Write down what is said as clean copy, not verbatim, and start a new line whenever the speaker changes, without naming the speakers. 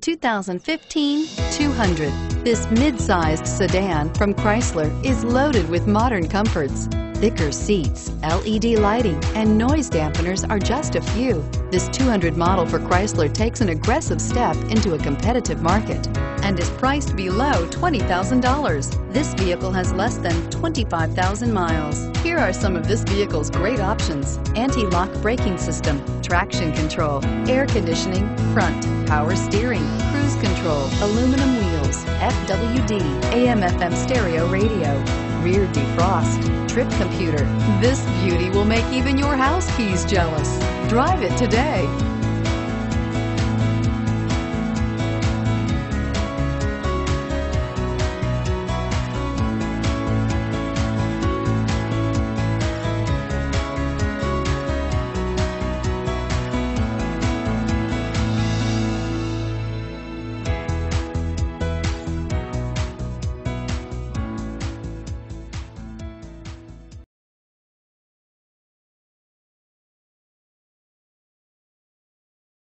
2015 200. This mid-sized sedan from Chrysler is loaded with modern comforts. Thicker seats, LED lighting, and noise dampeners are just a few. This 200 model for Chrysler takes an aggressive step into a competitive market and is priced below $20,000. This vehicle has less than 25,000 miles. Here are some of this vehicle's great options: anti-lock braking system, traction control, air conditioning, front, power steering, cruise control, aluminum wheels, FWD, AM/FM stereo radio, rear defrost, trip computer. This beauty will make even your house keys jealous. Drive it today.